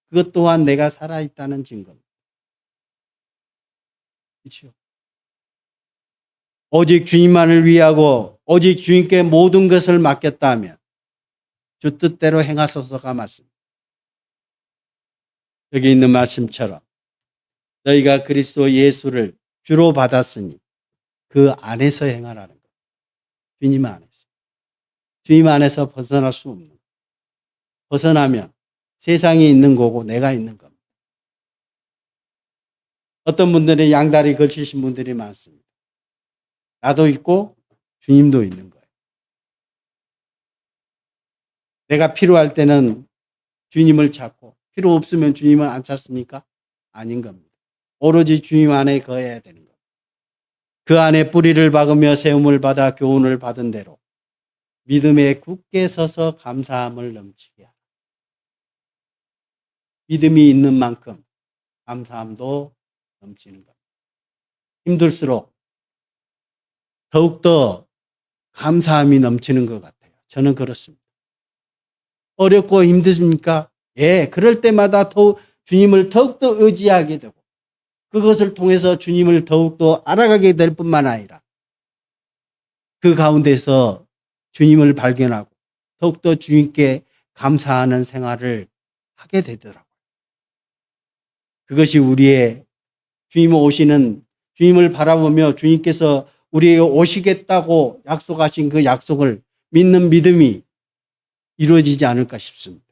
A: 그것 또한 내가 살아있다는 증거입니다. 그렇죠? 오직 주님만을 위하고 오직 주님께 모든 것을 맡겼다면 주 뜻대로 행하소서가 맞습니다. 여기 있는 말씀처럼 너희가 그리스도 예수를 주로 받았으니 그 안에서 행하라는 것. 주님 안에서. 주님 안에서 벗어날 수 없는 것. 벗어나면 세상이 있는 거고 내가 있는 겁니다. 어떤 분들은 양다리 걸치신 분들이 많습니다. 나도 있고 주님도 있는 거예요. 내가 필요할 때는 주님을 찾고 필요 없으면 주님을 안 찾습니까? 아닌 겁니다. 오로지 주님 안에 거해야 되는 겁니다. 그 안에 뿌리를 박으며 세움을 받아 교훈을 받은 대로 믿음에 굳게 서서 감사함을 넘치게 하라. 믿음이 있는 만큼 감사함도 넘치는 겁니다. 힘들수록 더욱더 감사함이 넘치는 것 같아요. 저는 그렇습니다. 어렵고 힘드십니까? 예, 그럴 때마다 주님을 더욱더 의지하게 되고 그것을 통해서 주님을 더욱더 알아가게 될 뿐만 아니라 그 가운데서 주님을 발견하고 더욱더 주님께 감사하는 생활을 하게 되더라고요. 그것이 우리의 주님을 바라보며 주님께서 우리에게 오시겠다고 약속하신 그 약속을 믿는 믿음이 이루어지지 않을까 싶습니다.